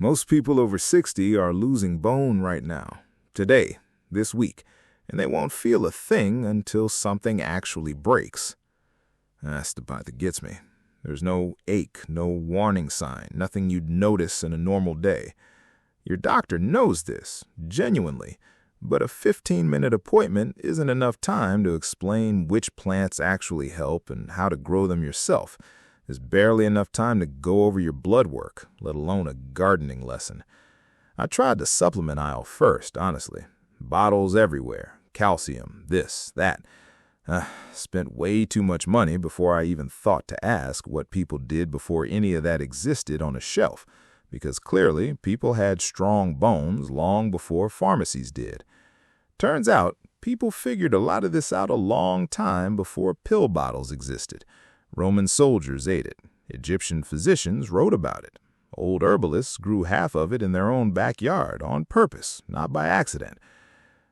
Most people over 60 are losing bone right now, today, this week, and they won't feel a thing until something actually breaks. That's the part that gets me. There's no ache, no warning sign, nothing you'd notice in a normal day. Your doctor knows this, genuinely, but a 15-minute appointment isn't enough time to explain which plants actually help and how to grow them yourself. There's barely enough time to go over your blood work, let alone a gardening lesson. I tried the supplement aisle first, honestly. Bottles everywhere, calcium, this, that. Spent way too much money before I even thought to ask what people did before any of that existed on a shelf, because clearly people had strong bones long before pharmacies did. Turns out, people figured a lot of this out a long time before pill bottles existed. Roman soldiers ate it. Egyptian physicians wrote about it. Old herbalists grew half of it in their own backyard on purpose, not by accident.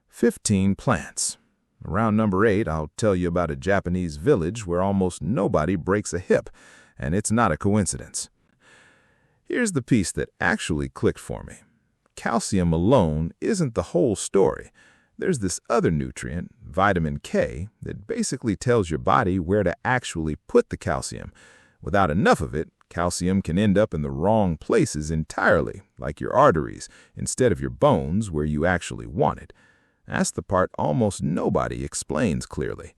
15 plants. Around number 8, I'll tell you about a Japanese village where almost nobody breaks a hip, and it's not a coincidence. Here's the piece that actually clicked for me. Calcium alone isn't the whole story. There's this other nutrient, vitamin K, that basically tells your body where to actually put the calcium. Without enough of it, calcium can end up in the wrong places entirely, like your arteries, instead of your bones where you actually want it. That's the part almost nobody explains clearly.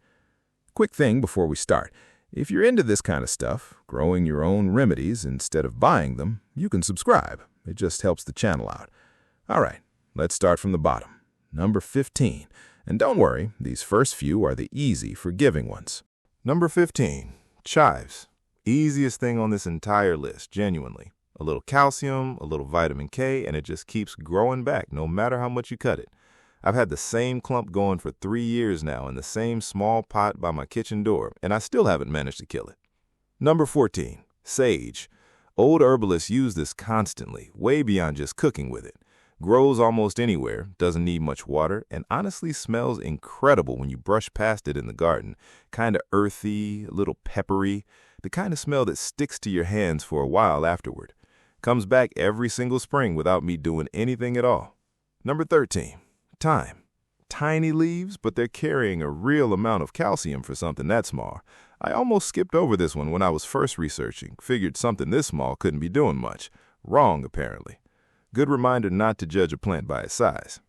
Quick thing before we start. If you're into this kind of stuff, growing your own remedies instead of buying them, you can subscribe. It just helps the channel out. All right, let's start from the bottom. Number 15. And don't worry, these first few are the easy, forgiving ones. Number 15. Chives. Easiest thing on this entire list, genuinely. A little calcium, a little vitamin K, and it just keeps growing back no matter how much you cut it. I've had the same clump going for 3 years now in the same small pot by my kitchen door, and I still haven't managed to kill it. Number 14. Sage. Old herbalists use this constantly, way beyond just cooking with it. Grows almost anywhere, doesn't need much water, and honestly smells incredible when you brush past it in the garden. Kind of earthy, a little peppery, the kind of smell that sticks to your hands for a while afterward. Comes back every single spring without me doing anything at all. Number 13. Thyme. Tiny leaves, but they're carrying a real amount of calcium for something that small. I almost skipped over this one when I was first researching, figured something this small couldn't be doing much. Wrong, apparently. Good reminder not to judge a plant by its size.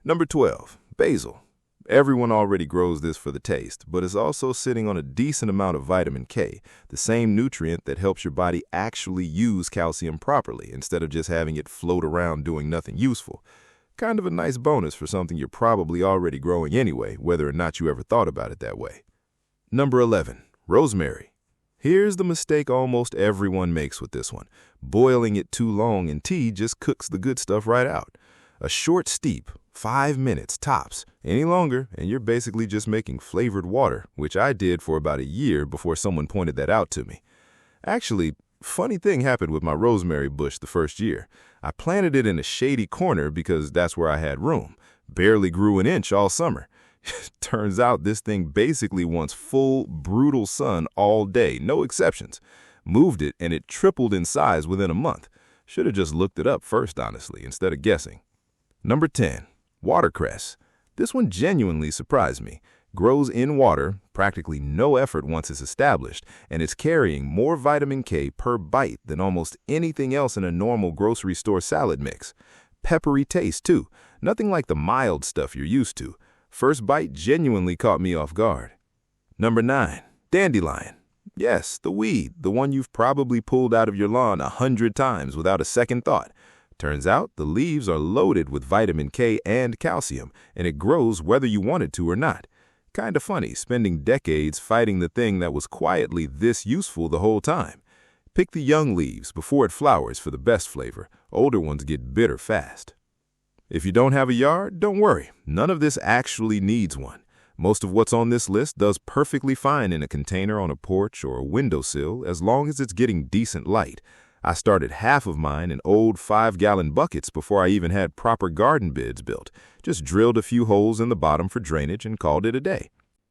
Number 12. Basil. Everyone already grows this for the taste, but it's also sitting on a decent amount of vitamin K, the same nutrient that helps your body actually use calcium properly instead of just having it float around doing nothing useful. Kind of a nice bonus for something you're probably already growing anyway, whether or not you ever thought about it that way. Number 11. Rosemary. Here's the mistake almost everyone makes with this one. Boiling it too long in tea just cooks the good stuff right out. A short steep, 5 minutes tops. Any longer, and you're basically just making flavored water, which I did for about a year before someone pointed that out to me. Actually, funny thing happened with my rosemary bush the first year. I planted it in a shady corner because that's where I had room. Barely grew an inch all summer. Turns out this thing basically wants full, brutal sun all day, no exceptions. Moved it, and it tripled in size within a month. Should have just looked it up first, honestly, instead of guessing. Number 10. Watercress. This one genuinely surprised me. Grows in water, practically no effort once it's established, and it's carrying more vitamin K per bite than almost anything else in a normal grocery store salad mix. Peppery taste, too. Nothing like the mild stuff you're used to. First bite genuinely caught me off guard. Number 9. Dandelion. Yes, the weed, the one you've probably pulled out of your lawn 100 times without a second thought. Turns out the leaves are loaded with vitamin K and calcium, and it grows whether you want it to or not. Kinda funny spending decades fighting the thing that was quietly this useful the whole time. Pick the young leaves before it flowers for the best flavor. Older ones get bitter fast. If you don't have a yard, don't worry. None of this actually needs one. Most of what's on this list does perfectly fine in a container on a porch or a windowsill as long as it's getting decent light. I started half of mine in old 5-gallon buckets before I even had proper garden beds built. Just drilled a few holes in the bottom for drainage and called it a day.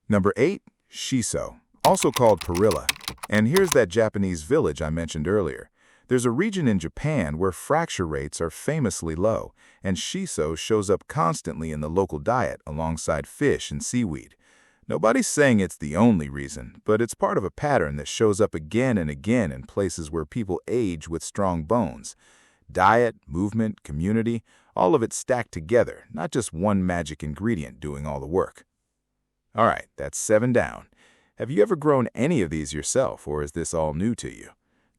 Number 8. Shiso, also called perilla. And here's that Japanese village I mentioned earlier. There's a region in Japan where fracture rates are famously low, and shiso shows up constantly in the local diet alongside fish and seaweed. Nobody's saying it's the only reason, but it's part of a pattern that shows up again and again in places where people age with strong bones. Diet, movement, community, all of it stacked together, not just one magic ingredient doing all the work. All right, that's 7 down. Have you ever grown any of these yourself, or is this all new to you?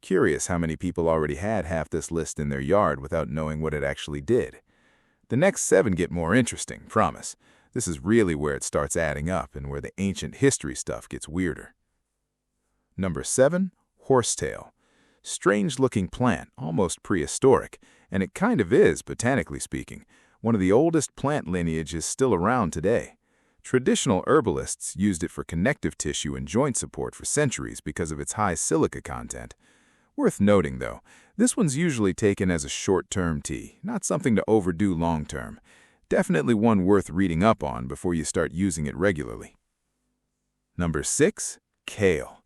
Curious how many people already had half this list in their yard without knowing what it actually did. The next 7 get more interesting, promise. This is really where it starts adding up and where the ancient history stuff gets weirder. Number 7, horsetail. Strange-looking plant, almost prehistoric, and it kind of is, botanically speaking. One of the oldest plant lineages still around today. Traditional herbalists used it for connective tissue and joint support for centuries because of its high silica content. Worth noting, though, this one's usually taken as a short-term tea, not something to overdo long-term. Definitely one worth reading up on before you start using it regularly. Number 6, kale.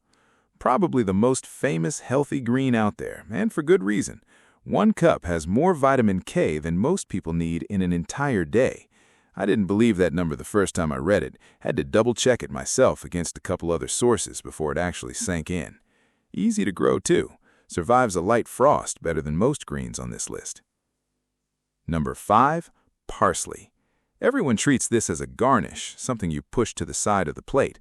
Probably the most famous healthy green out there, and for good reason. 1 cup has more vitamin K than most people need in an entire day. I didn't believe that number the first time I read it, had to double-check it myself against a couple other sources before it actually sank in. Easy to grow, too. Survives a light frost better than most greens on this list. Number 5, parsley. Everyone treats this as a garnish, something you push to the side of the plate.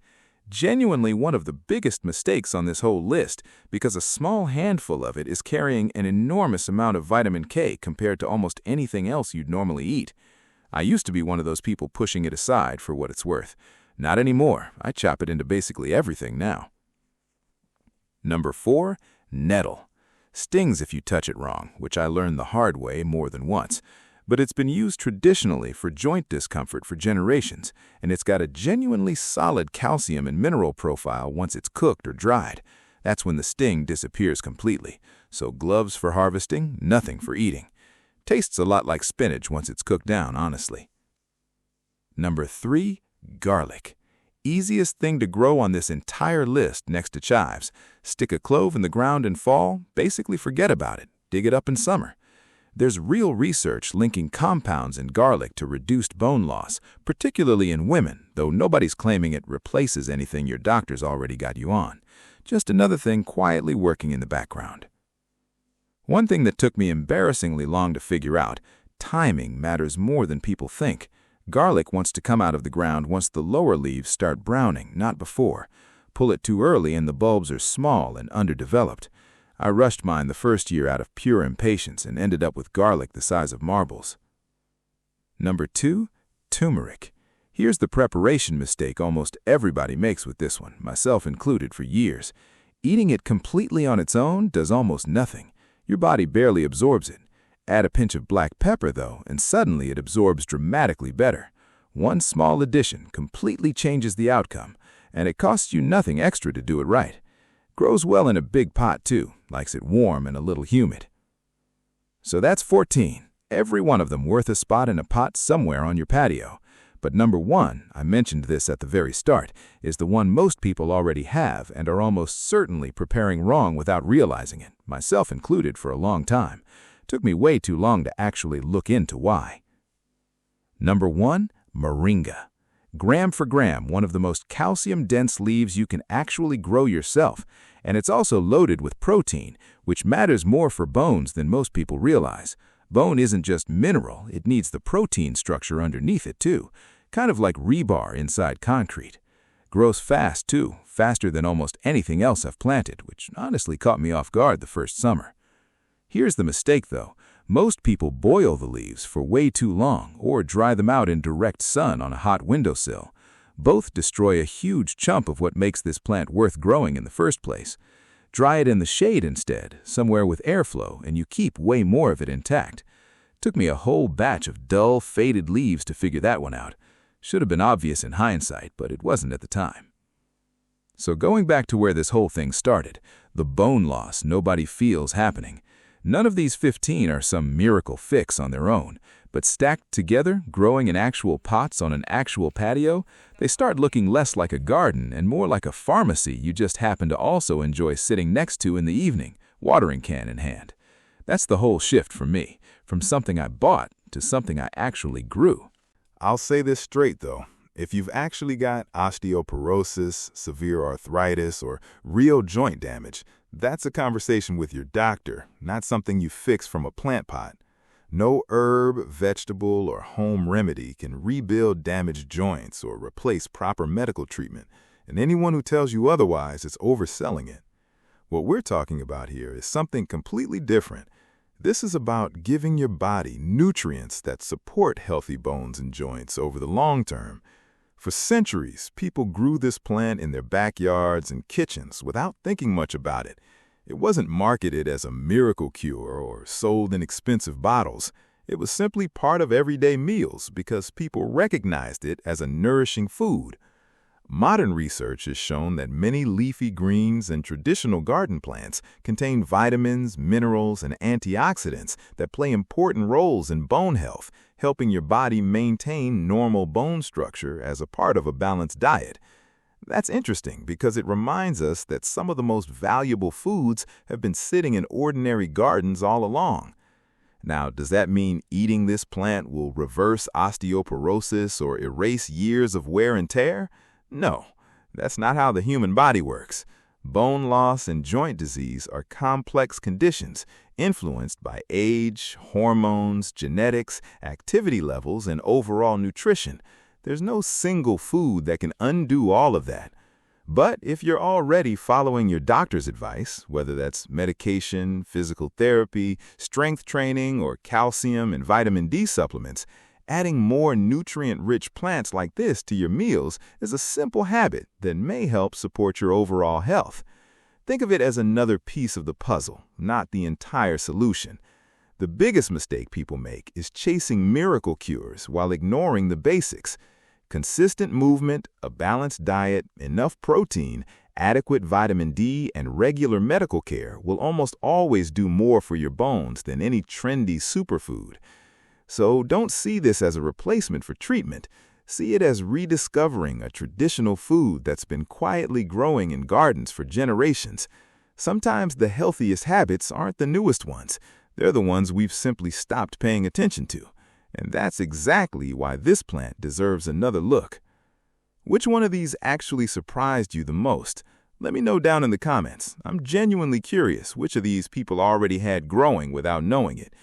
Genuinely one of the biggest mistakes on this whole list because a small handful of it is carrying an enormous amount of vitamin K compared to almost anything else you'd normally eat. I used to be one of those people pushing it aside for what it's worth. Not anymore. I chop it into basically everything now. Number 4, nettle. Stings if you touch it wrong, which I learned the hard way more than once. But it's been used traditionally for joint discomfort for generations, and it's got a genuinely solid calcium and mineral profile once it's cooked or dried. That's when the sting disappears completely. So gloves for harvesting, nothing for eating. Tastes a lot like spinach once it's cooked down, honestly. Number 3, garlic. Easiest thing to grow on this entire list next to chives. Stick a clove in the ground in fall, basically forget about it. Dig it up in summer. There's real research linking compounds in garlic to reduced bone loss, particularly in women, though nobody's claiming it replaces anything your doctor's already got you on. Just another thing quietly working in the background. One thing that took me embarrassingly long to figure out, timing matters more than people think. Garlic wants to come out of the ground once the lower leaves start browning, not before. Pull it too early and the bulbs are small and underdeveloped. I rushed mine the first year out of pure impatience and ended up with garlic the size of marbles. Number 2, turmeric. Here's the preparation mistake almost everybody makes with this one, myself included for years. Eating it completely on its own does almost nothing. Your body barely absorbs it. Add a pinch of black pepper, though, and suddenly it absorbs dramatically better. One small addition completely changes the outcome, and it costs you nothing extra to do it right. Grows well in a big pot, too. Likes it warm and a little humid. So that's 14. Every one of them worth a spot in a pot somewhere on your patio. But number 1, I mentioned this at the very start, is the one most people already have and are almost certainly preparing wrong without realizing it, myself included for a long time. Took me way too long to actually look into why. Number 1, moringa. Gram for gram, one of the most calcium-dense leaves you can actually grow yourself, and it's also loaded with protein, which matters more for bones than most people realize. Bone isn't just mineral, it needs the protein structure underneath it too, kind of like rebar inside concrete. Grows fast too, faster than almost anything else I've planted, which honestly caught me off guard the first summer. Here's the mistake though. Most people boil the leaves for way too long or dry them out in direct sun on a hot windowsill. Both destroy a huge chunk of what makes this plant worth growing in the first place. Dry it in the shade instead, somewhere with airflow, and you keep way more of it intact. Took me a whole batch of dull, faded leaves to figure that one out. Should have been obvious in hindsight, but it wasn't at the time. So going back to where this whole thing started, the bone loss nobody feels happening. None of these 15 are some miracle fix on their own, but stacked together, growing in actual pots on an actual patio, they start looking less like a garden and more like a pharmacy you just happen to also enjoy sitting next to in the evening, watering can in hand. That's the whole shift for me, from something I bought to something I actually grew. I'll say this straight, though. If you've actually got osteoporosis, severe arthritis, or real joint damage, that's a conversation with your doctor, not something you fix from a plant pot. No herb, vegetable, or home remedy can rebuild damaged joints or replace proper medical treatment, and anyone who tells you otherwise is overselling it. What we're talking about here is something completely different. This is about giving your body nutrients that support healthy bones and joints over the long term. For centuries, people grew this plant in their backyards and kitchens without thinking much about it. It wasn't marketed as a miracle cure or sold in expensive bottles. It was simply part of everyday meals because people recognized it as a nourishing food. Modern research has shown that many leafy greens and traditional garden plants contain vitamins, minerals, and antioxidants that play important roles in bone health, helping your body maintain normal bone structure as a part of a balanced diet. That's interesting because it reminds us that some of the most valuable foods have been sitting in ordinary gardens all along. Now, does that mean eating this plant will reverse osteoporosis or erase years of wear and tear? No, that's not how the human body works. Bone loss and joint disease are complex conditions influenced by age, hormones, genetics, activity levels, and overall nutrition. There's no single food that can undo all of that. But if you're already following your doctor's advice, whether that's medication, physical therapy, strength training, or calcium and vitamin D supplements, adding more nutrient-rich plants like this to your meals is a simple habit that may help support your overall health. Think of it as another piece of the puzzle, not the entire solution. The biggest mistake people make is chasing miracle cures while ignoring the basics. Consistent movement, a balanced diet, enough protein, adequate vitamin D, and regular medical care will almost always do more for your bones than any trendy superfood. So don't see this as a replacement for treatment. See it as rediscovering a traditional food that's been quietly growing in gardens for generations. Sometimes the healthiest habits aren't the newest ones. They're the ones we've simply stopped paying attention to. And that's exactly why this plant deserves another look. Which one of these actually surprised you the most? Let me know down in the comments. I'm genuinely curious which of these people already had growing without knowing it.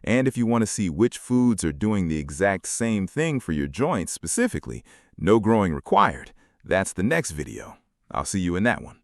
And if you want to see which foods are doing the exact same thing for your joints specifically, no growing required, that's the next video. I'll see you in that one.